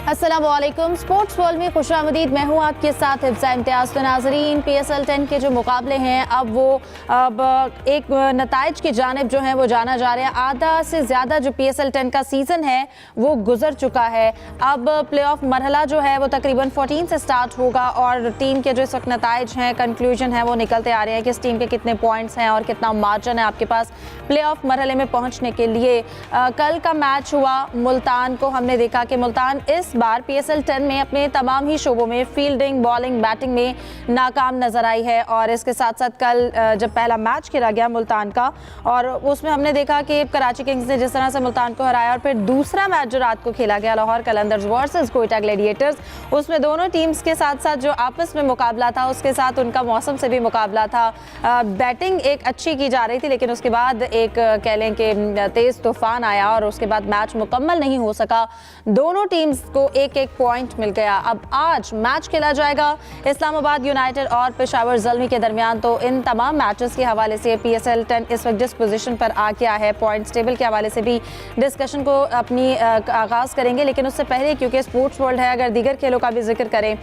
अस्सलामुअलैकुम। Sports world में खुशामदीद। मैं हूं आपके साथ हिफ्ज़ा इम्तियाज़। तो नाज़रीन, PSL 10 के जो मुकाबले हैं अब एक नताइज की जानिब जो है वो जाना जा रहे हैं। आधा से ज़्यादा जो PSL 10 का सीज़न है वो गुजर चुका है। अब प्ले ऑफ मरहला जो है वो तकरीबन 14 से स्टार्ट होगा और टीम के जो इस वक्त नताइज हैं, कंक्लूजन है वो निकलते आ रहे हैं कि इस टीम के कितने पॉइंट्स हैं और कितना मार्जिन है आपके पास प्ले ऑफ मरहले में पहुँचने के लिए। कल का मैच हुआ मुल्तान को, हमने देखा कि मुल्तान इस बार PSL 10 में अपने तमाम ही शोबों में फील्डिंग, बॉलिंग, बैटिंग में नाकाम नजर आई है। और इसके साथ साथ कल जब पहला मैच खेला गया मुल्तान का और उसमें हमने देखा कि कराची किंग्स ने जिस तरह से मुल्तान को हराया, और फिर दूसरा मैच जो रात को खेला गया लाहौर कलंदर्स वर्सेस कोयटा ग्लैडिएटर्स, उसमें दोनों टीम्स के साथ साथ जो आपस में मुकाबला था उसके साथ उनका मौसम से भी मुकाबला था। बैटिंग एक अच्छी की जा रही थी लेकिन उसके बाद एक कह लें कि तेज़ तूफान आया और उसके बाद मैच मुकम्मल नहीं हो सका। दोनों टीम्स को एक एक पॉइंट मिल गया। अब आज मैच खेला जाएगा इस्लामाबाद यूनाइटेड और पेशावर ज़ल्मी के दरमियान। तो इन तमाम मैचेस के हवाले से PSL 10 इस वक्त जिस पोजीशन पर आ गया है, पॉइंट्स टेबल के हवाले से भी डिस्कशन को अपनी आगाज़ करेंगे। लेकिन उससे पहले, क्योंकि स्पोर्ट्स वर्ल्ड है, अगर दीगर खेलों का भी जिक्र करें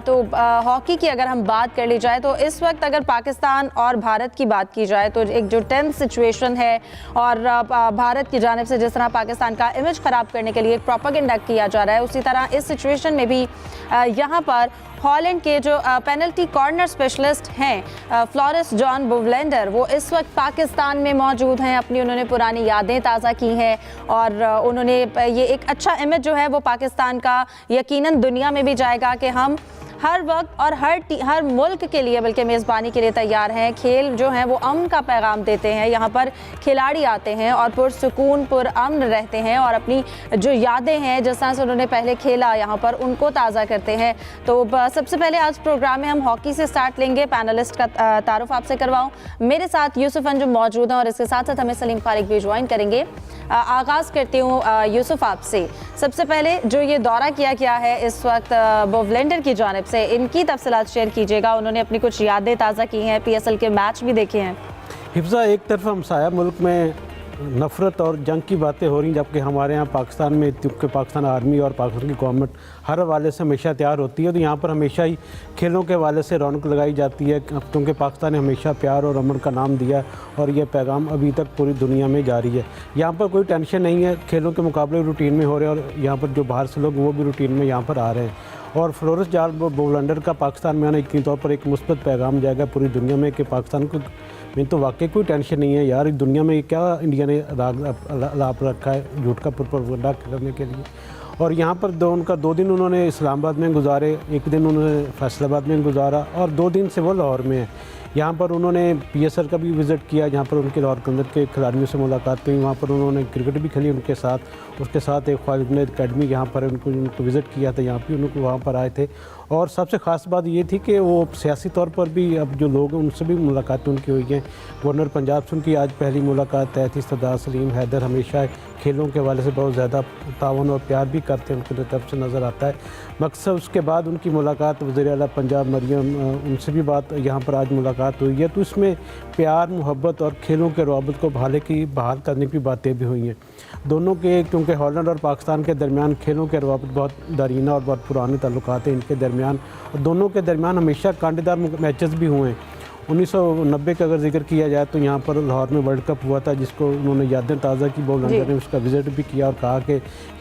तो हॉकी की अगर हम बात कर ली जाए तो इस वक्त अगर पाकिस्तान और भारत की बात की जाए तो एक जो टेंस सिचुएशन है और भारत की जानिब से जिस तरह पाकिस्तान का इमेज ख़राब करने के लिए एक प्रोपेगेंडा किया जा रहा है, उसी तरह इस सिचुएशन में भी यहाँ पर हॉलैंड के जो पेनल्टी कॉर्नर स्पेशलिस्ट हैं फ्लोरेंस जॉन बुवलेंडर, वो इस वक्त पाकिस्तान में मौजूद हैं। अपनी उन्होंने पुरानी यादें ताज़ा की हैं और उन्होंने ये एक अच्छा इमेज जो है वो पाकिस्तान का यकीनन दुनिया में भी जाएगा कि हम हर वक्त और हर मुल्क के लिए बल्कि मेज़बानी के लिए तैयार हैं। खेल जो है वो अमन का पैगाम देते हैं। यहाँ पर खिलाड़ी आते हैं और पुरसुकून पुरअमन रहते हैं और अपनी जो यादें हैं जिस तरह से उन्होंने पहले खेला यहाँ पर उनको ताज़ा करते हैं। तो सबसे पहले आज प्रोग्राम में हम हॉकी से स्टार्ट लेंगे। पैनलिस्ट का तारुफ आपसे करवाऊँ। मेरे साथ यूसुफ अंजुम मौजूद हैं और इसके साथ साथ हमें सलीम फारिक भी ज्वाइन करेंगे। आगाज़ करती हूँ यूसुफ आपसे। सबसे पहले जो ये दौरा किया गया है इस वक्त बुवलेंडर की जानिब से, इनकी तफसीलात शेयर कीजिएगा। उन्होंने अपनी कुछ यादें ताज़ा की हैं, PSL के मैच भी देखे हैं। हिफ्ज़ा, एक तरफ हमसाया मुल्क में नफ़रत और जंग की बातें हो रही, जबकि हमारे यहाँ पाकिस्तान में क्योंकि पाकिस्तान आर्मी और पाकिस्तान की गवर्नमेंट हर हवाले से हमेशा तैयार होती है, तो यहाँ पर हमेशा ही खेलों के हवाले से रौनक लगाई जाती है क्योंकि पाकिस्तान ने हमेशा प्यार और अमन का नाम दिया और ये पैगाम अभी तक पूरी दुनिया में जारी है। यहाँ पर कोई टेंशन नहीं है, खेलों के मुकाबले रूटीन में हो रहे हैं और यहाँ पर जो बाहर से लोग वो भी रूटीन में यहाँ पर आ रहे हैं। और फ्लोरेंस जॉन बुवलेंडर का पाकिस्तान में आना यकीनी तौर पर एक मुस्बत पैगाम जाएगा पूरी दुनिया में कि पाकिस्तान को में तो वाकई कोई टेंशन नहीं है यार, दुनिया में क्या इंडिया ने लाभ रखा है झूठ का प्रोपेगेंडा करने के लिए। और यहाँ पर उनका 2 दिन उन्होंने इस्लामाबाद में गुजारे, 1 दिन उन्होंने फैसलाबाद में गुजारा और 2 दिन से वो लाहौर में है। यहाँ पर उन्होंने PSL का भी विज़िट किया जहाँ पर उनके लाहौर कलंदर के खिलाड़ियों से मुलाकात हुई। वहाँ पर उन्होंने क्रिकेट भी खेली उनके साथ। उसके साथ एक ख्वालिद अकेडमी यहाँ पर उनको विज़िट किया था, यहाँ भी उनको वहाँ पर आए थे। और सबसे ख़ास बात ये थी कि वो सियासी तौर पर भी अब जो लोग हैं उनसे भी मुलाकातें उनकी हुई हैं। गवर्नर पंजाब से उनकी आज पहली मुलाकात तय थी। सरदार सलीम हैदर हमेशा खेलों के हवाले से बहुत ज़्यादा तावन और प्यार भी करते हैं, उनकी तरफ से नज़र आता है। मकसद उसके बाद उनकी मुलाकात वज़ीर आला पंजाब मरियम, उनसे भी बात यहाँ पर आज मुलाकात हुई है। तो इसमें प्यार, मोहब्बत और खेलों के रवाबत को बहाल करने की बातें भी हुई हैं। दोनों के क्योंकि हॉलैंड और पाकिस्तान के दरमियान खेलों के रवाबत बहुत दरीना और बहुत पुराने ताल्लुकात हैं इनके दरमियान, और दोनों के दरमियान हमेशा कांटेदार मैचेस भी हुए हैं। 1990 का अगर जिक्र किया जाए तो यहाँ पर लाहौर में वर्ल्ड कप हुआ था जिसको उन्होंने यादें ताज़ा की। बुवलेंडर ने उसका विज़िट भी किया और कहा कि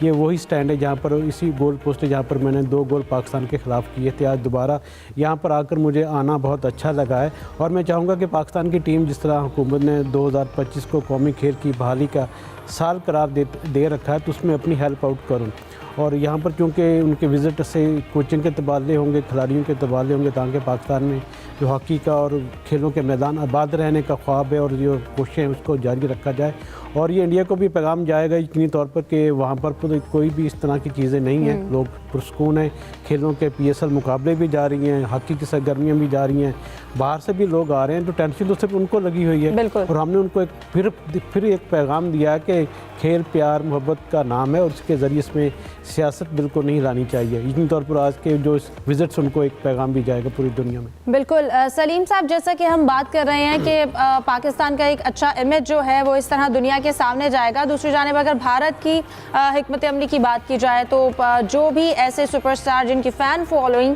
ये वही स्टैंड है जहाँ पर इसी गोल पोस्ट है जहाँ पर मैंने 2 गोल पाकिस्तान के ख़िलाफ़ किए थे। आज दोबारा यहाँ पर आकर मुझे आना बहुत अच्छा लगा है और मैं चाहूँगा कि पाकिस्तान की टीम जिस तरह हुकूमत ने 2025 को कौमी खेल की बहाली का साल करार दे रखा है तो उसमें अपनी हेल्प आउट करूँ। और यहाँ पर क्योंकि उनके विज़िट से कोचिंग के तबादले होंगे, खिलाड़ियों के तबादले होंगे ताकि पाकिस्तान में जो हॉकी का और खेलों के मैदान आबाद रहने का ख्वाब है और जो कोशिशें हैं उसको जारी रखा जाए। और ये इंडिया को भी पैगाम जाएगा यकीनी तौर पर कि वहाँ पर कोई भी इस तरह की चीज़ें नहीं हैं, लोग पुरसकून हैं। खेलों के PSL मुकाबले भी जा रही हैं, हॉकी की सरगर्मियाँ भी जा रही हैं, बाहर से भी लोग आ रहे हैं, तो टेंशन तो सिर्फ उनको लगी हुई है। और हमने उनको फिर एक पैगाम दिया है कि खेल प्यार मोहब्बत का नाम है और उसके ज़रिए इसमें सियासत बिल्कुल नहीं लानी चाहिए। इसी तौर पर आज के जो विजिट्स उनको एक पैगाम भी जाएगा पूरी दुनिया में। बिल्कुल सलीम साहब, जैसा कि हम बात कर रहे हैं कि पाकिस्तान का एक अच्छा इमेज जो है वो इस तरह दुनिया के सामने जाएगा। दूसरी जानिब अगर भारत की हिकमत अमली की बात की जाए तो जो भी ऐसे सुपरस्टार जिनकी फ़ैन फॉलोइंग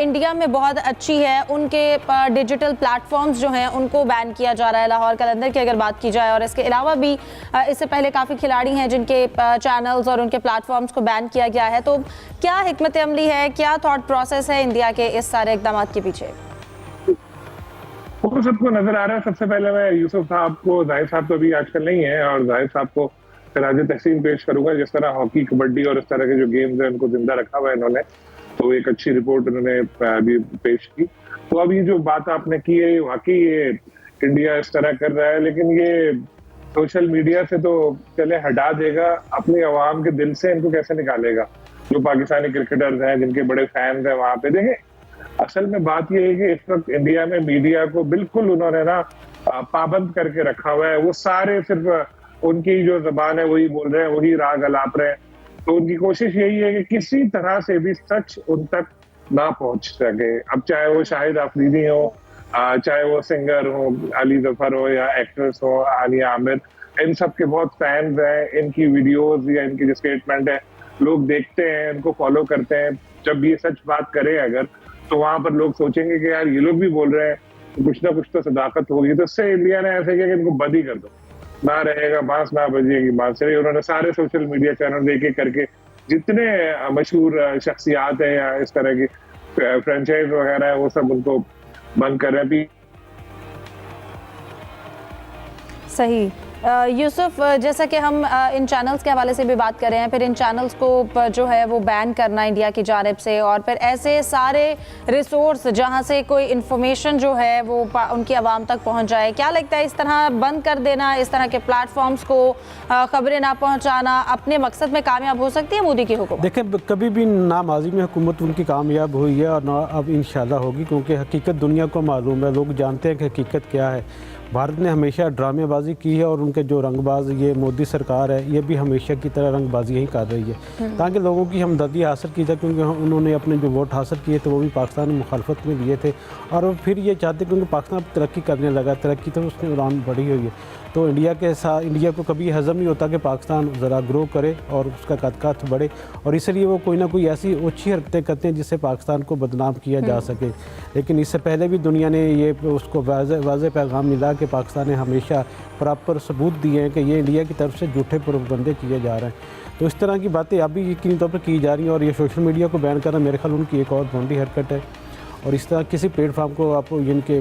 इंडिया में बहुत अच्छी है, उनके डिजिटल प्लेटफॉर्म्स जो हैं उनको बैन किया जा रहा है। लाहौर कलंदर की अगर बात की जाए, और इसके अलावा भी इससे पहले काफ़ी खिलाड़ी हैं जिनके चैनल्स और उनके प्लेटफॉर्म्स को बैन किया गया है। तो क्या हिकमत अमली है, क्या थॉट प्रोसेस है इंडिया के इस सारे इक़दाम के पीछे? वो सबको नजर आ रहा है। सबसे पहले मैं यूसुफ साहब को, जाहिद साहब तो अभी आजकल नहीं है, और जाहिद साहब को राज तहसीन पेश करूंगा। जिस तरह हॉकी, कबड्डी और इस तरह के जो गेम्स हैं उनको जिंदा रखा हुआ है इन्होंने, तो एक अच्छी रिपोर्ट उन्होंने अभी पेश की। तो अब ये जो बात आपने की है, वाकई ये इंडिया इस तरह कर रहा है, लेकिन ये सोशल मीडिया से तो चले हटा देगा, अपने अवाम के दिल से इनको कैसे निकालेगा? जो पाकिस्तानी क्रिकेटर्स हैं जिनके बड़े फैंस हैं वहां पे, देखें असल में बात यह है कि इस वक्त इंडिया में मीडिया को बिल्कुल उन्होंने ना पाबंद करके रखा हुआ है। वो सारे सिर्फ उनकी जो जबान है वही बोल रहे हैं, वही राग अलाप रहे हैं। तो उनकी कोशिश यही है कि किसी तरह से भी सच उन तक ना पहुंच सके। अब चाहे वो शाहिद आफरीदी हो, चाहे वो सिंगर हो अली जफर हो, या एक्ट्रेस हो आलिया आमिर, इन सब के बहुत फैंस हैं। इनकी वीडियोस या इनकी जो स्टेटमेंट है लोग देखते हैं, इनको फॉलो करते हैं। जब ये सच बात करे अगर, तो वहां पर लोग सोचेंगे कि यार ये लोग भी बोल रहे हैं, तो कुछ ना कुछ तो सदाकत होगी। तो इससे इंडिया ने ऐसे किया कि इनको बंद ही कर दो, ना रहेगा बांस ना बजेगी बांसुरी। उन्होंने सारे सोशल मीडिया चैनल एक एक करके जितने मशहूर शख्सियात हैं या इस तरह की फ्रेंचाइज वगैरह है वो सब उनको बंद कर रहे हैं। सही यूसुफ, जैसा कि हम इन चैनल्स के हवाले से भी बात कर रहे हैं, फिर इन चैनल्स को जो है वो बैन करना इंडिया की जानिब से, और फिर ऐसे सारे रिसोर्स जहां से कोई इन्फॉर्मेशन जो है वो उनकी आवाम तक पहुंच जाए, क्या लगता है इस तरह बंद कर देना, इस तरह के प्लेटफॉर्म्स को खबरें ना पहुंचाना अपने मकसद में कामयाब हो सकती है मोदी की हुकूमत? देखें, कभी भी ना माजी में हुकूमत उनकी कामयाब हुई है और ना अब इंशाल्लाह होगी, क्योंकि हकीकत दुनिया को मालूम है, लोग जानते हैं कि हकीकत क्या है। भारत ने हमेशा ड्रामेबाजी की है, और उनके जो रंगबाज ये मोदी सरकार है, ये भी हमेशा की तरह रंगबाजी ही कर रही है ताकि लोगों की हमदर्दी हासिल की जाए, क्योंकि उन्होंने अपने जो वोट हासिल किए थे वो भी पाकिस्तान में मुखालफत में लिए थे, और फिर ये चाहते क्योंकि पाकिस्तान तरक्की करने लगा, तरक्की तो उसने उड़ान बढ़ी हुई है। तो इंडिया के साथ इंडिया को कभी हज़म नहीं होता कि पाकिस्तान ज़रा ग्रो करे और उसका कद बढ़े, और इसलिए वो कोई ना कोई ऐसी ओछी हरकतें करते हैं जिससे पाकिस्तान को बदनाम किया जा सके। लेकिन इससे पहले भी दुनिया ने ये उसको वाज़ेह पैगाम मिला कि पाकिस्तान ने हमेशा प्रॉपर सबूत दिए हैं कि ये इंडिया की तरफ से झूठे प्रोपगंडे किए जा रहे हैं। तो इस तरह की बातें अभी यकीनी तौर पर की जा रही हैं, और ये सोशल मीडिया को बैन करना मेरे ख्याल उनकी एक और भोंडी हरकत है। और इस तरह किसी प्लेटफार्म को आप इनके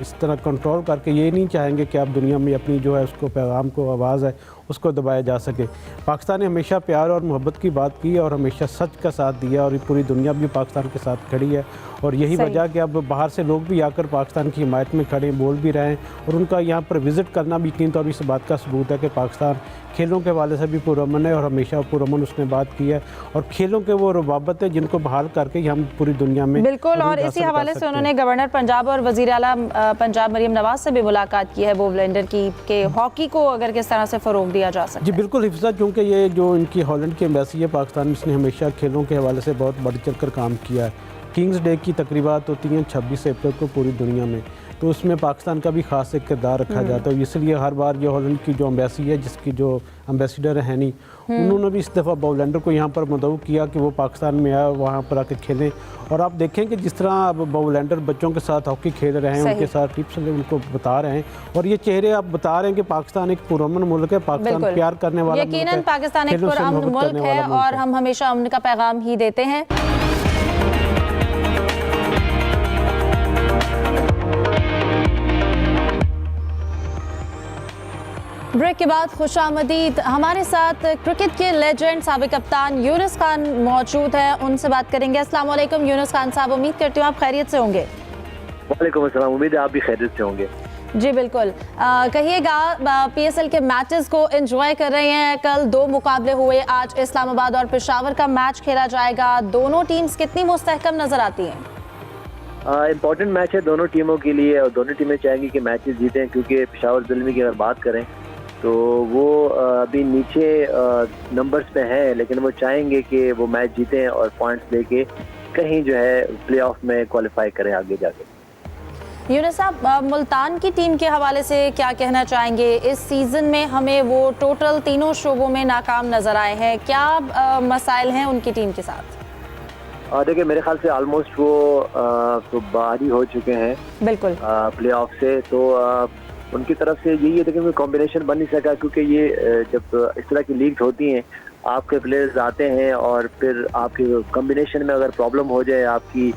इस तरह कंट्रोल करके ये नहीं चाहेंगे कि आप दुनिया में अपनी जो है उसको पैगाम को आवाज़ है उसको दबाया जा सके। पाकिस्तान ने हमेशा प्यार और मोहब्बत की बात की और हमेशा सच का साथ दिया, और पूरी दुनिया भी पाकिस्तान के साथ खड़ी है, और यही वजह कि अब बाहर से लोग भी आकर पाकिस्तान की हिमायत में खड़े बोल भी रहे हैं, और उनका यहाँ पर विज़िट करना भी यकीन तौर पर इस बात का सबूत है कि पाकिस्तान खेलों के हवाले से भी पुरअमन है, और हमेशा पुरअमन उसने बात की है, और खेलों के वो रवाबत है जिनको बहाल करके हम पूरी दुनिया में बिल्कुल। और इसी हवाले से उन्होंने गवर्नर पंजाब और वज़ीर आला पंजाब मरीम नवाज से भी मुलाकात की है वोवलैंडर की, कि हॉकी को अगर किस तरह से फ़रोग दिया जा सकता है। जी बिल्कुल हिफ्ज़ा, क्योंकि ये जो इनकी हॉलैंड की एम्बेसी है पाकिस्तान में, इसने हमेशा खेलों के हवाले से बहुत बढ़ चढ़ कर काम किया है। किंग्स डे की तकरीबात होती हैं 26 अप्रैल को पूरी दुनिया में, तो उसमें पाकिस्तान का भी खास एक किरदार रखा जाता है। इसलिए हर बार ये हॉलैंड की जो एम्बेसी है, जिसकी जो एम्बेसडर है नहीं, उन्होंने भी इस दफ़ा बाउलैंडर को यहाँ पर मदऊ किया कि वो पाकिस्तान में आए, वहाँ पर आके खेलें। और आप देखें कि जिस तरह अब बाउलैंडर बच्चों के साथ हॉकी खेल रहे हैं, उनके साथ टिप्स उनको बता रहे हैं, और ये चेहरे आप बता रहे हैं कि पाकिस्तान एक पुरअमन मुल्क है, पाकिस्तान प्यार करने वाला मुल्क है, यकीनन पाकिस्तान एक पुरअमन मुल्क है, और हम हमेशा अमन का पैगाम ही देते हैं। ब्रेक के बाद खुशामदीद, हमारे साथ क्रिकेट के लेजेंड साबिक कप्तान यूनुस खान मौजूद है, उनसे बात करेंगे। अस्सलाम वालेकुम यूनुस खान साहब, उम्मीद करती हूँ आप खैरियत से होंगे। वालेकुम अस्सलाम, उम्मीद है आप भी खैरियत से होंगे। जी बिल्कुल, कहिएगा PSL के मैचेस को एंजॉय कर रहे हैं? कल 2 मुकाबले हुए, आज इस्लामाबाद और पेशावर का मैच खेला जाएगा, दोनों टीम्स कितनी मुस्तहकम नजर आती हैं? इम्पोर्टेंट मैच है दोनों टीमों के लिए, और दोनों टीमें चाहेंगी कि मैचेस जीतें, क्योंकि पेशावर ज़ुल्मी की अगर बात करें तो वो अभी नीचे नंबर्स पे हैं, लेकिन वो चाहेंगे कि वो मैच जीतें और पॉइंट्स लेके कहीं जो है प्लेऑफ में क्वालिफाई करें आगे जाके। यूनुस साहब, मुल्तान की टीम के हवाले से क्या कहना चाहेंगे? इस सीज़न में हमें वो टोटल तीनों शोबों में नाकाम नज़र आए हैं, क्या मसाइल हैं उनकी टीम के साथ? देखिए, मेरे ख्याल से ऑलमोस्ट वो तो बाहर ही हो चुके हैं बिल्कुल प्लेऑफ से, तो उनकी तरफ से यही है, लेकिन कोई कॉम्बिनेशन बन नहीं सका, क्योंकि ये जब इस तरह की लीग्स होती हैं, आपके प्लेयर्स आते हैं और फिर आपके कॉम्बिनेशन में अगर प्रॉब्लम हो जाए, आपकी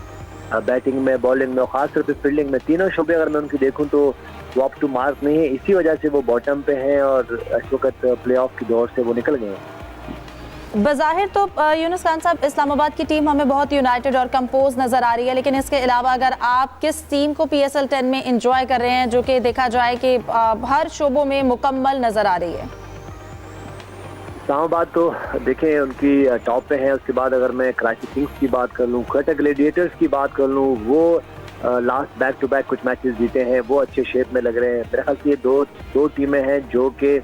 बैटिंग में, बॉलिंग में और खासतौर पे फील्डिंग में, तीनों शोबे अगर मैं उनकी देखूं तो वो अप टू मार्क नहीं है। इसी वजह से वो बॉटम पे हैं और इस वक्त प्लेऑफ की दौर से वो निकल गए हैं। बज़ाहिर तो यूनुस खान साहब, इस्लामाबाद की टीम हमें बहुत यूनाइटेड और कंपोज नज़र आ रही है, लेकिन इसके अलावा अगर आप किस टीम को PSL 10 में इंजॉय कर रहे हैं जो कि देखा जाए कि हर शोबों में मुकम्मल नज़र आ रही है? इस्लामाबाद तो देखें उनकी टॉप पे है। उसके बाद अगर मैं कराची किंग्स की बात कर लूँ, क्वेटा ग्लेडिएटर्स की बात कर लूँ, वो लास्ट बैक टू बैक कुछ मैचेस जीते हैं, वो अच्छे शेप में लग रहे हैं। मेरे ख्याल से ये दो टीमें हैं जो कि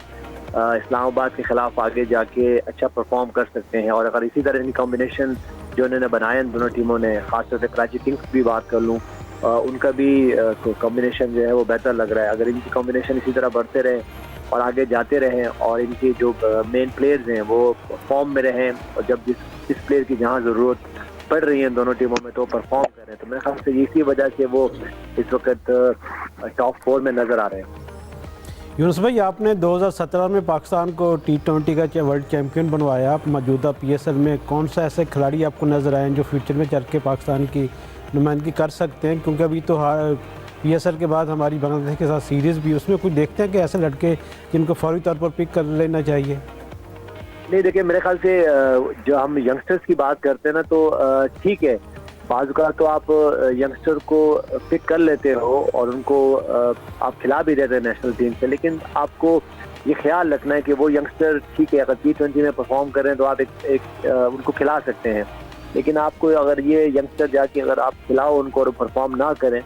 इस्लामाबाद के खिलाफ आगे जाके अच्छा परफॉर्म कर सकते हैं, और अगर इसी तरह की कॉम्बिनेशन जो इन्होंने बनाए हैं दोनों टीमों ने, खासतौर से कराची किंग्स की बात कर लूँ, उनका भी कॉम्बिनेशन जो है वो बेहतर लग रहा है। अगर इनकी कॉम्बिनेशन इसी तरह बढ़ते रहे और आगे जाते रहें और इनके जो मेन प्लेयर्स हैं वो फॉर्म में रहें, और जब जिस प्लेयर की जहाँ ज़रूरत पड़ रही है दोनों टीमों में तो परफॉर्म करें, तो मेरे ख्याल से इसी वजह से वो इस वक्त टॉप 4 में नज़र आ रहे हैं। यूनुस भाई, आपने 2017 में पाकिस्तान को T20 का वर्ल्ड चैम्पियन बनवाया। आप मौजूदा PSL में कौन सा ऐसे खिलाड़ी आपको नज़र आए जो फ्यूचर में चल के पाकिस्तान की नुमाइंदगी कर सकते हैं? क्योंकि अभी तो PSL के बाद हमारी बांग्लादेश के साथ सीरीज़ भी, उसमें कुछ देखते हैं कि ऐसे लड़के जिनको फौरी तौर पर पिक कर लेना चाहिए? नहीं, देखिए, मेरे ख्याल से जो हम यंगस्टर्स की बात करते हैं ना, तो ठीक है, बाज़ का तो आप यंगस्टर को पिक कर लेते हो और उनको आप खिला भी देते हैं नेशनल टीम से, लेकिन आपको ये ख्याल रखना है कि वो यंगस्टर ठीक है, अगर T20 में परफॉर्म करें तो आप उनको खिला सकते हैं, लेकिन आपको अगर ये यंगस्टर जाके अगर आप खिलाओ उनको और परफॉर्म ना करें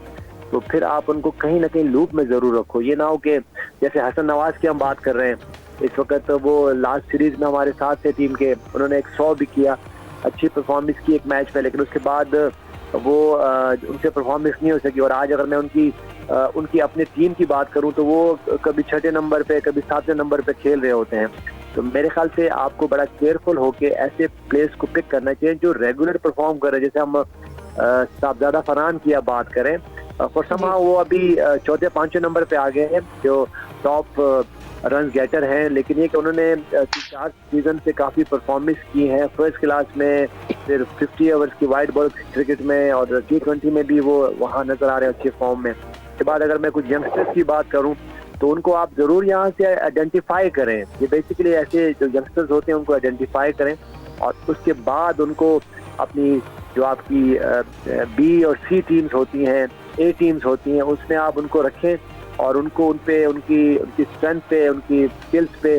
तो फिर आप उनको कहीं ना कहीं लूप में ज़रूर रखो। ये ना हो कि जैसे हसन नवाज की हम बात कर रहे हैं, इस वक्त वो लास्ट सीरीज में हमारे साथ थे टीम के, उन्होंने 100 भी किया, अच्छी परफॉर्मेंस की एक मैच में, लेकिन उसके बाद वो उनसे परफॉर्मेंस नहीं हो सकी। और आज अगर मैं उनकी अपनी टीम की बात करूं तो वो कभी 6ठे नंबर पे, कभी 7वें नंबर पे खेल रहे होते हैं। तो मेरे ख्याल से आपको बड़ा केयरफुल होके ऐसे प्लेयर्स को पिक करना चाहिए जो रेगुलर परफॉर्म कर रहे हैं। जैसे हम साहबजादा फरहान की आप बात करें, फॉर समहाउ वो अभी 4थे-5वें नंबर पे आ गए हैं, जो टॉप रन गेटर हैं, लेकिन ये कि उन्होंने 4 सीजन से काफ़ी परफॉर्मेंस की है फर्स्ट क्लास में, फिर 50 ओवर्स की वाइड बॉल क्रिकेट में और T20 में भी वो वहाँ नज़र आ रहे हैं अच्छे फॉर्म में। उसके बाद अगर मैं कुछ यंगस्टर्स की बात करूँ तो उनको आप ज़रूर यहाँ से आइडेंटिफाई करें। ये बेसिकली ऐसे जो यंगस्टर्स होते हैं उनको आइडेंटिफाई करें और उसके बाद उनको अपनी जो आपकी B और C टीम्स होती हैं, A टीम्स होती हैं, उसमें आप उनको रखें और उनको उनकी स्ट्रेंथ पे, उनकी स्किल्स पे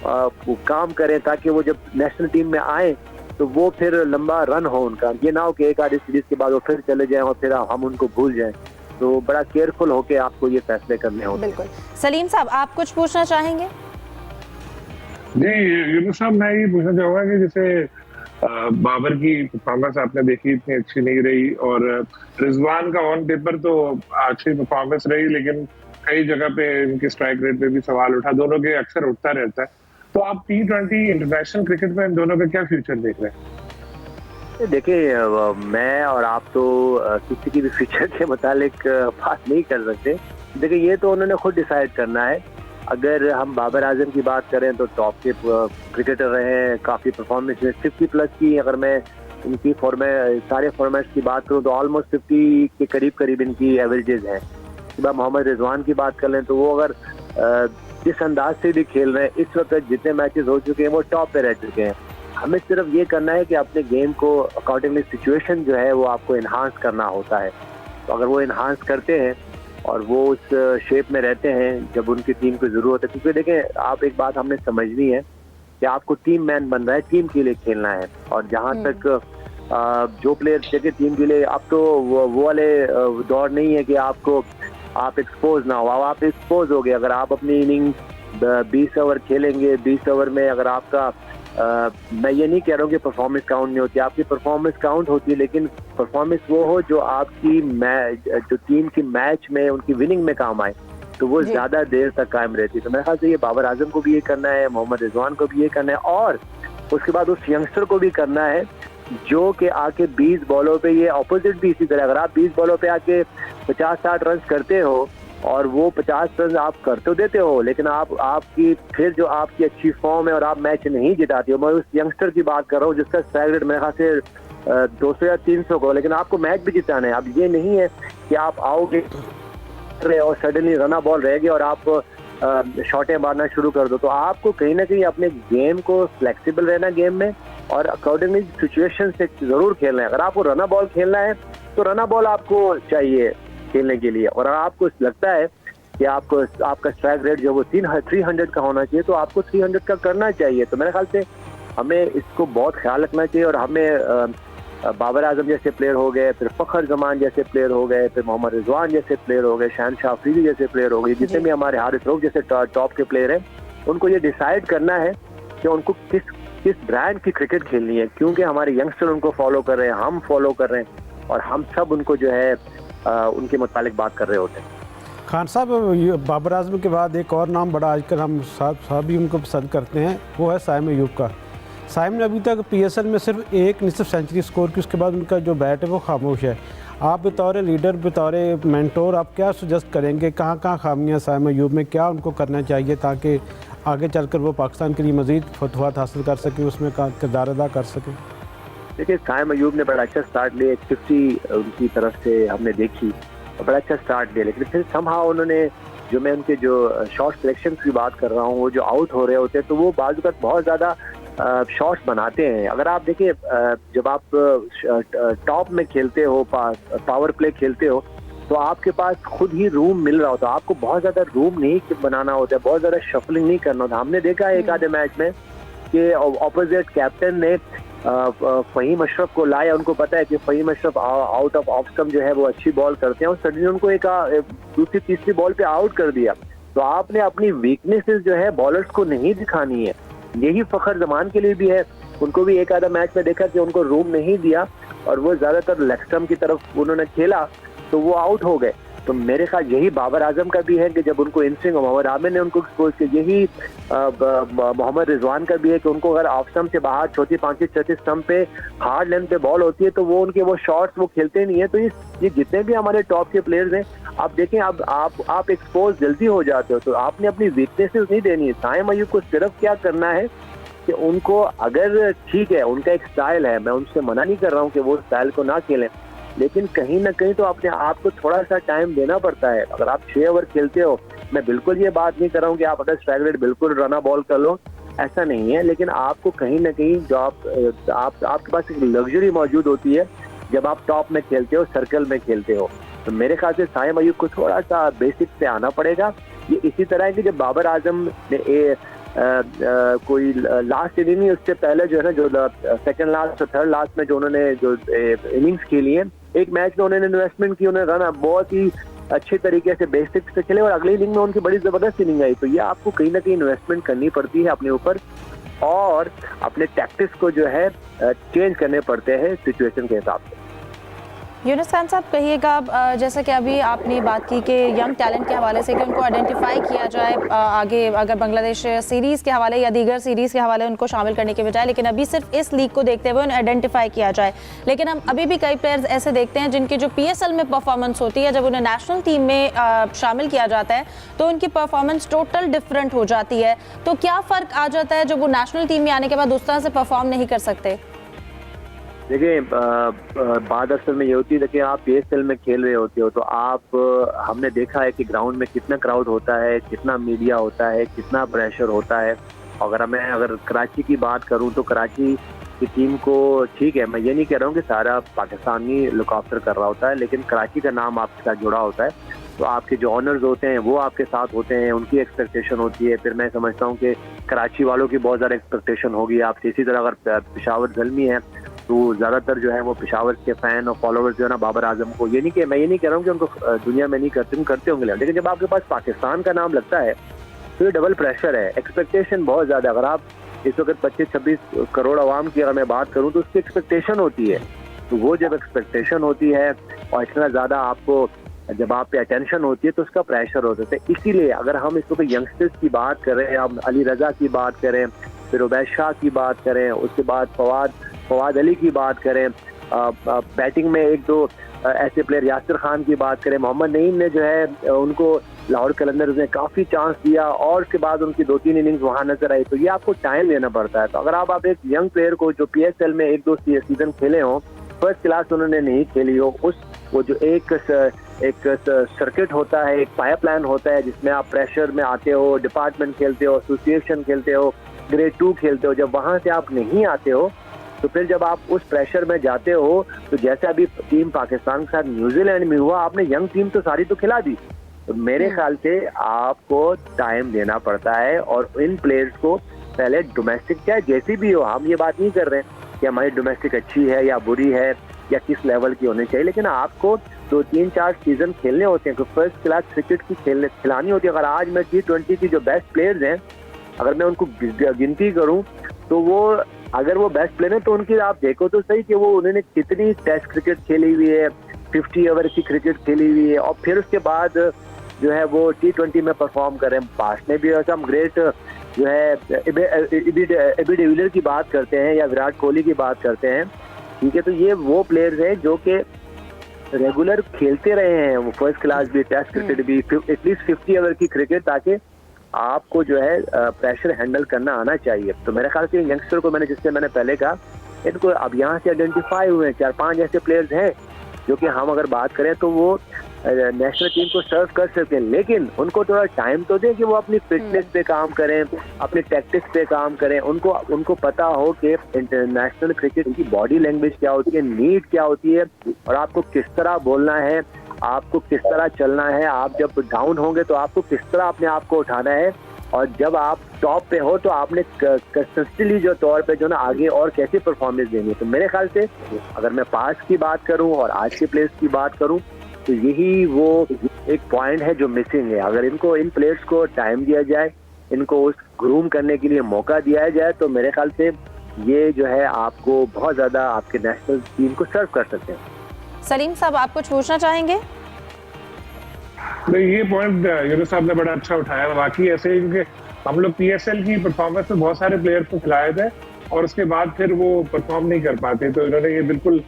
वो काम करें, ताकि वो जब नेशनल टीम में आए तो वो फिर लंबा रन हो उनका। ये ना हो कि एक आधी सीरीज के बाद वो फिर चले जाएं और फिर हम उनको भूल जाएं। तो बड़ा केयरफुल होके आपको ये फैसले करने होंगे। बिल्कुल। सलीम साहब, आप कुछ पूछना चाहेंगे? जी यूनुस साहब, मैं ये पूछना चाहूंगा कि जैसे बाबर की परफॉर्मेंस आपने देखी, इतनी अच्छी नहीं रही, और रिजवान का ऑन पेपर तो अच्छी परफॉर्मेंस रही, लेकिन कई जगह पे इनके स्ट्राइक रेट पे भी सवाल उठा, दोनों के अक्सर उठता रहता है। तो आप T20 इंटरनेशनल क्रिकेट में इन दोनों का क्या फ्यूचर देख रहे हैं? देखिए, मैं और आप तो किसी की भी फ्यूचर के मुतालिक बात नहीं कर सकते। देखिए, ये तो उन्होंने खुद डिसाइड करना है। अगर हम बाबर आजम की बात करें तो टॉप के क्रिकेटर रहे हैं, काफ़ी परफॉर्मेंस में 50+ की, अगर मैं इनकी सारे फॉर्मेट्स की बात करूं तो ऑलमोस्ट 50 के करीब इनकी एवरेजेस हैं। उसके बाद मोहम्मद रिजवान की बात कर लें तो वो अगर जिस अंदाज से भी खेल रहे हैं, इस वक्त जितने मैचेस हो चुके हैं वो टॉप पे रह चुके हैं। हमें सिर्फ ये करना है कि अपने गेम को अकॉर्डिंगली सिचुएशन जो है वो आपको इन्हांस करना होता है। तो अगर वो इन्हांस करते हैं और वो उस शेप में रहते हैं जब उनकी टीम को ज़रूरत है, क्योंकि देखें, आप एक बात हमने समझनी है कि आपको टीम मैन बनना है, टीम के लिए खेलना है। और जहाँ तक जो प्लेयर देखे टीम के लिए, अब तो वो वाले दौर नहीं है कि आप एक्सपोज ना हो। आप एक्सपोज हो गए, अगर आप अपनी इनिंग 20 ओवर खेलेंगे, 20 ओवर में अगर आपका मैं ये नहीं कह रहा हूँ कि परफॉर्मेंस काउंट नहीं होती, आपकी परफॉर्मेंस काउंट होती है, लेकिन परफॉर्मेंस वो हो जो आपकी जो टीम की मैच में उनकी विनिंग में काम आए, तो वो ज्यादा देर तक कायम रहती है। तो मेरे ख्याल से ये बाबर आजम को भी ये करना है, मोहम्मद रिजवान को भी ये करना है, और उसके बाद उस यंगस्टर को भी करना है जो कि आके 20 बॉलों पे, ये ऑपोजिट भी इसी तरह, अगर आप 20 बॉलों पे आके 50-60 रन करते हो और वो 50 रन आप कर तो देते हो, लेकिन आपकी फिर जो आपकी अच्छी फॉर्म है और आप मैच नहीं जिताते हो। मैं उस यंगस्टर की बात कर रहा हूँ जिसका स्ट्राइक रेट मेरे ख्याल से 200 या 300 को, लेकिन आपको मैच भी जिताना है। अब ये नहीं है कि आप आओगे और सडनली रना बॉल रहेगी और आप शॉटें मारना शुरू कर दो। तो आपको कहीं ना कहीं अपने गेम को फ्लेक्सिबल रहना गेम में, और अकॉर्डिंगली सिचुएशन से जरूर खेलना है। अगर आपको रना बॉल खेलना है तो रना बॉल आपको चाहिए खेलने के लिए, और अगर आपको लगता है कि आपका स्ट्राइक रेट जो वो 300 का होना चाहिए, तो आपको 300 का करना चाहिए। तो मेरे ख्याल से हमें इसको बहुत ख्याल रखना चाहिए, और हमें बाबर आजम जैसे प्लेयर हो गए, फिर फखर जमान जैसे प्लेयर हो गए, फिर मोहम्मद रिजवान जैसे प्लेयर हो गए, शहनशाह अफरीदी जैसे प्लेयर हो गए, जितने भी हमारे हारिस रऊफ जैसे टॉप के प्लेयर हैं, उनको ये डिसाइड करना है कि उनको किस ब्रांड की क्रिकेट खेलनी है, क्योंकि हमारे यंगस्टर उनको फॉलो कर रहे हैं, हम फॉलो कर रहे हैं, और हम सब उनको जो है उनके मुतालिक बात कर रहे होते हैं। खान साहब, बाबर आजम के बाद एक और नाम बड़ा आजकल हम साहब भी उनको पसंद करते हैं, वो है साइम अयूब का। साइम ने अभी तक PSL में सिर्फ एक निसफ सेंचुरी स्कोर की, उसके बाद उनका जो बैट है वो खामोश है। आप बतौर लीडर, बतौर मेंटोर, आप क्या सजेस्ट करेंगे, कहाँ कहाँ खामियाँ साइम अयूब में, क्या उनको करना चाहिए ताकि आगे चलकर वो पाकिस्तान के लिए मज़ीद फतवाहत हासिल कर सके, उसमें किरदार अदा कर सके? देखिए, साइम अयूब ने बड़ा अच्छा स्टार्ट लिया, 50 उनकी तरफ से हमने देखी, बड़ा अच्छा स्टार्ट दिया, लेकिन फिर समहाउ उन्होंने जो मैं उनके जो शॉट सिलेक्शन की बात कर रहा हूँ, वो जो आउट हो रहे होते हैं, तो वो बाजू तक बहुत ज़्यादा शॉट्स बनाते हैं। अगर आप देखिए, जब आप टॉप में खेलते हो, पावर प्ले खेलते हो, तो आपके पास खुद ही रूम मिल रहा होता है, आपको बहुत ज़्यादा रूम नहीं बनाना होता है, बहुत ज़्यादा शफलिंग नहीं करना होता। हमने देखा है एक आधे मैच में कि ऑपोजिट कैप्टन ने फ़हीम अशरफ को लाया, उनको पता है कि Faheem Ashraf out of off stump जो है वो अच्छी बॉल करते हैं, और सडनली उनको एक दूसरी तीसरी बॉल पे आउट कर दिया। तो आपने अपनी वीकनेसेस जो है बॉलर्स को नहीं दिखानी है। यही फखर जमान के लिए भी है, उनको भी एक आधा मैच में देखा कि उनको रूम नहीं दिया और वो ज्यादातर लेग स्टंप की तरफ उन्होंने खेला, तो वो आउट हो गए। तो मेरे ख्याल यही बाबर आजम का भी है कि जब उनको इनस्विंग मोहम्मद आमिर ने उनको एक्सपोज किया, यही मोहम्मद रिजवान का भी है कि उनको अगर ऑफ स्टंप से बाहर चौथी पांचवी छठी स्टंप पे हार्ड लेंथ पे बॉल होती है, तो वो उनके वो शॉट्स वो खेलते नहीं है। तो ये जितने भी हमारे टॉप के प्लेयर्स हैं, आप देखें, अब आप एक्सपोज जल्दी हो जाते हो, तो आपने अपनी वीकनेसेस नहीं देनी है। साइम अयूब को सिर्फ क्या करना है कि उनको, अगर ठीक है उनका एक स्टाइल है, मैं उनसे मना नहीं कर रहा हूँ कि वो स्टाइल को ना खेलें, लेकिन कहीं ना कहीं तो अपने आप को थोड़ा सा टाइम देना पड़ता है। अगर आप 6 ओवर खेलते हो, मैं बिल्कुल ये बात नहीं कर रहा हूँ कि आप अगर स्ट्राइक रेट बिल्कुल रना बॉल कर लो, ऐसा नहीं है, लेकिन आपको कहीं ना कहीं जो आपके पास एक लग्जरी मौजूद होती है जब आप टॉप में खेलते हो, सर्कल में खेलते हो। तो मेरे ख्याल से साइम अयूब को थोड़ा सा बेसिक से आना पड़ेगा। ये इसी तरह है कि जब बाबर आजम ने कोई लास्ट इनिंग नहीं, उससे पहले जो है ना, जो सेकंड लास्ट और थर्ड लास्ट में जो उन्होंने जो इनिंग्स खेली है, एक मैच में उन्होंने इन्वेस्टमेंट की, उन्होंने रन बहुत ही अच्छे तरीके से बेसिक से खेले, और अगले इनिंग में उनकी बड़ी जबरदस्त इनिंग आई। तो ये आपको कहीं ना कहीं इन्वेस्टमेंट करनी पड़ती है अपने ऊपर, और अपने टैक्टिक्स को जो है चेंज करने पड़ते हैं सिचुएशन के हिसाब से। यूनुस खान साहब, कहिएगा, जैसा कि अभी आपने बात की कि यंग टैलेंट के हवाले से कि उनको आइडेंटिफाई किया जाए आगे, अगर बांग्लादेश सीरीज़ के हवाले या दीगर सीरीज़ के हवाले उनको शामिल करने के बजाय, लेकिन अभी सिर्फ इस लीग को देखते हुए उन्हें आइडेंटिफाई किया जाए। लेकिन हम अभी भी कई प्लेयर्स ऐसे देखते हैं जिनकी जो PSL में परफॉर्मेंस होती है, जब उन्हें नेशनल टीम में शामिल किया जाता है तो उनकी परफॉर्मेंस टोटल डिफरेंट हो जाती है। तो क्या फ़र्क आ जाता है जब वो नेशनल टीम में आने के बाद उस तरह से परफॉर्म नहीं कर सकते? देखिए, बात असल में ये होती है, देखिए आप PSL में खेल रहे होते हो, तो आप हमने देखा है कि ग्राउंड में कितना क्राउड होता है, कितना मीडिया होता है, कितना प्रेशर होता है। अगर कराची की बात करूं तो कराची की टीम को, ठीक है, मैं ये नहीं कह रहा हूं कि सारा पाकिस्तानी लुक आफ्टर कर रहा होता है, लेकिन कराची का नाम आपके साथ जुड़ा होता है, तो आपके जो ऑनर्स होते हैं वो आपके साथ होते हैं, उनकी एक्सपेक्टेशन होती है। फिर मैं समझता हूँ कि कराची वालों की बहुत ज़्यादा एक्सपेक्टेशन होगी आपसे। इसी तरह अगर पेशावर ज़ल्मी है तो ज़्यादातर जो है वो पेशावर के फ़ैन और फॉलोवर्स जो है ना बाबर आजम को, मैं ये नहीं कह रहा हूँ कि उनको दुनिया में नहीं करते होंगे, लेकिन जब आपके पास पाकिस्तान का नाम लगता है तो ये डबल प्रेशर है, एक्सपेक्टेशन बहुत ज़्यादा। अगर आप इस वक्त 25-26 करोड़ आवाम की अगर मैं बात करूं तो उसकी एक्सपेक्टेशन होती है। तो वो जब एक्सपेक्टेशन होती है और इतना ज़्यादा आपको जब आप पे अटेंशन होती है तो उसका प्रेशर होता है। इसीलिए अगर हम इस वक्त यंगस्टर्स की बात करें, हम अली रज़ा की बात करें, फिर उबैद शाह की बात करें, उसके बाद फवाद अली की बात करें, बैटिंग में एक दो ऐसे प्लेयर यासिर खान की बात करें, मोहम्मद नईम ने जो है उनको लाहौर कलंदर्स ने काफ़ी चांस दिया और उसके बाद उनकी 2-3 इनिंग्स वहाँ नजर आई। तो ये आपको टाइम देना पड़ता है। तो अगर आप एक यंग प्लेयर को जो PSL में 1-2 सीजन खेले हों, फर्स्ट क्लास उन्होंने नहीं खेली हो, वो जो एक सर्किट होता है, एक पाइपलाइन होता है जिसमें आप प्रेशर में आते हो, डिपार्टमेंट खेलते हो, एसोसिएशन खेलते हो, ग्रेड 2 खेलते हो, जब वहाँ से आप नहीं आते हो तो फिर जब आप उस प्रेशर में जाते हो तो जैसे अभी टीम पाकिस्तान के साथ न्यूजीलैंड में हुआ, आपने यंग टीम तो सारी तो खिला दी। तो मेरे ख्याल से आपको टाइम देना पड़ता है और इन प्लेयर्स को पहले डोमेस्टिक, चाहे जैसी भी हो, हम ये बात नहीं कर रहे हैं कि हमारी डोमेस्टिक अच्छी है या बुरी है या किस लेवल की होनी चाहिए, लेकिन आपको 2-3-4 सीजन खेलने होते हैं, फर्स्ट क्लास क्रिकेट की खिलानी होती है। अगर आज मैं T20 की जो बेस्ट प्लेयर्स हैं, अगर मैं उनको गिनती करूं तो वो अगर वो बेस्ट प्लेयर है तो उनकी आप देखो तो सही कि वो उन्होंने कितनी टेस्ट क्रिकेट खेली हुई है, 50 ओवर की क्रिकेट खेली हुई है और फिर उसके बाद जो है वो T20 में परफॉर्म करें। पास्ट में भी हम ग्रेट जो है एबी डिविलियर की बात करते हैं या विराट कोहली की बात करते हैं, ठीक है। तो ये वो प्लेयर्स हैं जो कि रेगुलर खेलते रहे हैं, वो फर्स्ट क्लास भी, टेस्ट क्रिकेट भी, एटलीस्ट 50 ओवर की क्रिकेट, ताकि आपको जो है प्रेशर हैंडल करना आना चाहिए। तो मेरे ख्याल से यंगस्टर को मैंने पहले कहा, इनको अब यहाँ से आइडेंटिफाई हुए 4-5 ऐसे प्लेयर्स हैं जो कि हम अगर बात करें तो वो नेशनल टीम को सर्व कर सकते हैं, लेकिन उनको थोड़ा टाइम तो दें कि वो अपनी फिटनेस पे काम करें, अपनी टैक्टिक्स पे काम करें। उनको पता हो कि इंटरनेशनल क्रिकेट की बॉडी लैंग्वेज क्या होती है, नीड क्या होती है और आपको किस तरह बोलना है, आपको किस तरह चलना है। आप जब डाउन होंगे तो आपको किस तरह अपने आप को उठाना है और जब आप टॉप पे हो तो आपने कंसिस्टेंटली जो तौर पे जो ना आगे और कैसे परफॉर्मेंस देनी है। तो मेरे ख्याल से अगर मैं पास्ट की बात करूं और आज के प्लेयर्स की बात करूं तो यही वो एक पॉइंट है जो मिसिंग है। अगर इन प्लेयर्स को टाइम दिया जाए, इनको उस ग्रूम करने के लिए मौका दिया जाए, तो मेरे ख्याल से ये जो है आपको बहुत ज़्यादा आपके नेशनल टीम को सर्व कर सकते हैं। सलीम साहब, आप कुछ पूछना चाहेंगे? नहीं, ये पॉइंट यूनुस साहब ने बड़ा अच्छा उठाया। बाकी ऐसे ही क्योंकि हम लोग PSL की परफॉर्मेंस में बहुत सारे प्लेयर्स को खिलाए थे और उसके बाद फिर वो परफॉर्म नहीं कर पाते, तो इन्होंने ये बिल्कुल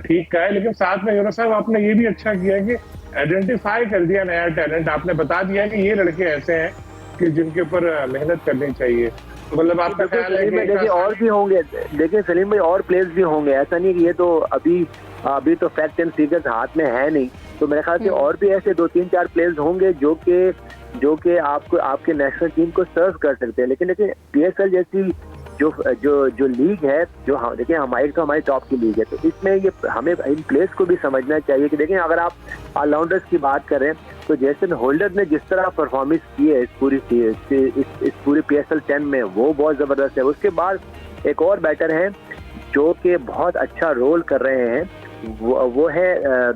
ठीक कहा है। लेकिन साथ में यूनुस साहब आपने ये भी अच्छा किया कि आइडेंटिफाई कर दिया नया टैलेंट, आपने बता दिया कि ये लड़के ऐसे हैं कि जिनके ऊपर मेहनत करनी चाहिए। तो मतलब आपका ख्याल है कि देखिए और भी होंगे, देखिए सलीम भाई और प्लेयर्स भी होंगे, ऐसा नहीं कि ये तो अभी तो फैक्ट एंड फिगर्स हाथ में है नहीं। तो मेरे ख्याल से और भी ऐसे 2-3-4 प्लेयर्स होंगे जो कि आपको आपके नेशनल टीम को सर्व कर सकते हैं। लेकिन देखिए PSL जैसी जो लीग है, जो देखिए हमारी टॉप की लीग है, तो इसमें ये हमें इन प्लेयर्स को भी समझना चाहिए कि देखिए अगर आप ऑलराउंडर्स की बात करें तो जेसन होल्डर ने जिस तरह परफॉर्मेंस की है इस पूरी PSL 10 में, वो बहुत जबरदस्त है। उसके बाद एक और बैटर है जो कि बहुत अच्छा रोल कर रहे हैं, वो है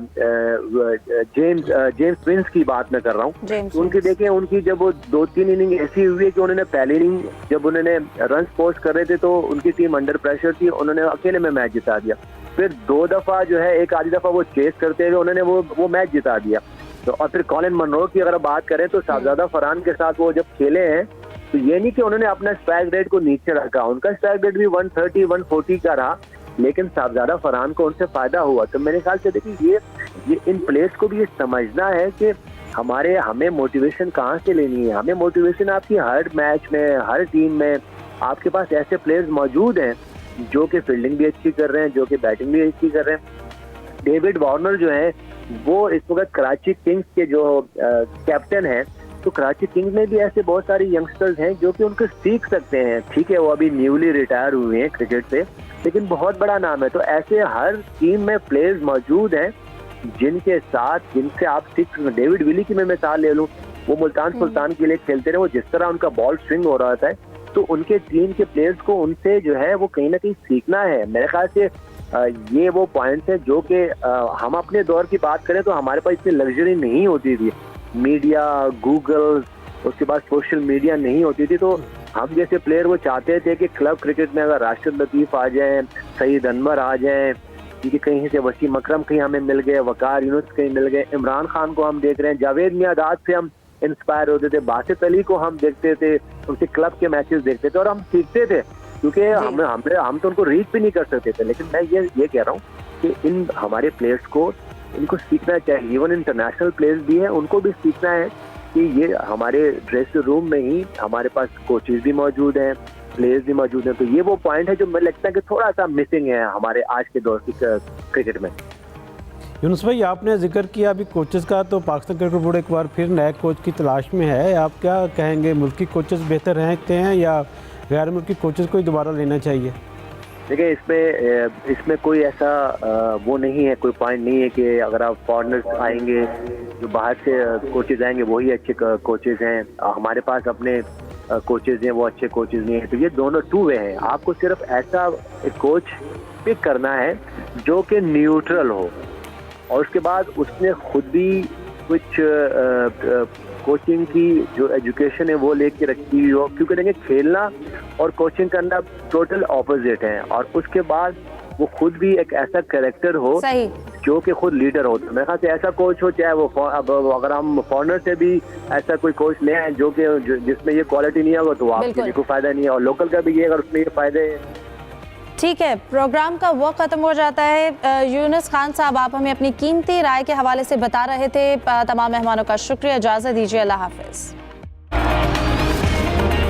जेम्स प्रिंस की बात मैं कर रहा हूँ। उनकी देखिए, उनकी जब वो 2-3 इनिंग ऐसी हुई है कि उन्होंने पहली इनिंग जब उन्होंने रन पोस्ट कर रहे थे तो उनकी टीम अंडर प्रेशर थी, उन्होंने अकेले में मैच जिता दिया। फिर 2 दफा जो है, एक आधी दफा वो चेस करते हुए उन्होंने वो मैच जिता दिया। तो और फिर कॉलिन मनरो की अगर बात करें तो साहबजादा फरहान के साथ वो जब खेले हैं तो ये नहीं कि उन्होंने अपना स्ट्राइक रेट को नीचे रखा, उनका स्ट्राइक रेट भी 130-140 का रहा, लेकिन साहबजादा फरहान को उनसे फायदा हुआ। तो मेरे ख्याल से देखिए ये इन प्लेयर्स को भी ये समझना है कि हमें मोटिवेशन कहाँ से लेनी है। हमें मोटिवेशन आपकी हर मैच में, हर टीम में आपके पास ऐसे प्लेयर्स मौजूद हैं जो कि फील्डिंग भी अच्छी कर रहे हैं, जो कि बैटिंग भी अच्छी कर रहे हैं। डेविड वार्नर जो है वो इस वक्त कराची किंग्स के जो कैप्टन हैं, तो कराची किंग्स में भी ऐसे बहुत सारे यंगस्टर्स हैं जो कि उनको सीख सकते हैं। ठीक है, वो अभी न्यूली रिटायर हुए हैं क्रिकेट से, लेकिन बहुत बड़ा नाम है। तो ऐसे हर टीम में प्लेयर्स मौजूद हैं जिनसे आप सीख। डेविड विली की मैं मिसाल ले लूं, वो मुल्तान सुल्तान के लिए खेलते रहे, वो जिस तरह उनका बॉल स्विंग हो रहा था, तो उनके टीम के प्लेयर्स को उनसे जो है वो कहीं ना कहीं सीखना है। मेरे ख्याल से ये वो पॉइंट्स है जो कि हम अपने दौर की बात करें तो हमारे पास इतनी लग्जरी नहीं होती थी। मीडिया, गूगल उसके बाद सोशल मीडिया नहीं होती थी, तो हम जैसे प्लेयर वो चाहते थे कि क्लब क्रिकेट में अगर राशिद लतीफ़ आ जाएं, सईद अनवर आ जाएं, क्योंकि कहीं से वसीम अकरम कहीं हमें मिल गए, वकार यूनुस कहीं मिल गए, इमरान खान को हम देख रहे हैं, जावेद मियादाद से हम इंस्पायर होते थे, बासित अली को हम देखते थे, उनके क्लब के मैचेस देखते थे और हम सीखते थे, क्योंकि हम तो उनको रीच भी नहीं कर सकते थे। लेकिन मैं ये कह रहा हूँ कि इन हमारे प्लेयर्स को इनको सीखना चाहिए, इवन इंटरनेशनल प्लेयर्स भी हैं, उनको भी सीखना है कि ये हमारे ड्रेसिंग रूम में ही हमारे पास कोचेज भी मौजूद हैं, प्लेयर्स भी मौजूद हैं। तो ये वो पॉइंट है जो मुझे लगता है कि थोड़ा सा मिसिंग है हमारे आज के दौर की क्रिकेट में। यूनुस भाई, आपने जिक्र किया अभी कोचेस का, तो पाकिस्तान क्रिकेट बोर्ड एक बार फिर नए कोच की तलाश में है। आप क्या कहेंगे, मुल्की कोचेस बेहतर रहते हैं या गैर मुल्की कोचेस को ही दोबारा लेना चाहिए? देखिए, इसमें कोई ऐसा वो नहीं है, कोई पॉइंट नहीं है कि अगर आप फॉरेनर्स आएंगे, जो बाहर से कोचेज आएंगे वही अच्छे कोचेज हैं, हमारे पास अपने कोचेज हैं वो अच्छे कोचेज नहीं है। तो ये दोनों टू वे हैं। आपको सिर्फ ऐसा एक कोच पिक करना है जो कि न्यूट्रल हो, और उसके बाद उसने खुद भी कुछ कोचिंग की जो एजुकेशन है वो लेके रखी हुई हो, क्योंकि देखिए खेलना और कोचिंग करना टोटल ऑपोजिट है। और उसके बाद वो खुद भी एक ऐसा कैरेक्टर हो जो कि खुद लीडर हो। मेरे ख्याल से ऐसा कोच हो, चाहे वो अब अगर हम फॉरेनर से भी ऐसा कोई कोच ले आए जो कि जिसमें ये क्वालिटी नहीं होगा तो आपके लिए कोई फायदा नहीं है, और लोकल का भी ये अगर उसमें ये फायदे। ठीक है, प्रोग्राम का वक्त खत्म हो जाता है। यूनुस खान साहब, आप हमें अपनी कीमती राय के हवाले से बता रहे थे। तमाम मेहमानों का शुक्रिया, इजाज़त दीजिए, अल्लाह हाफिज़।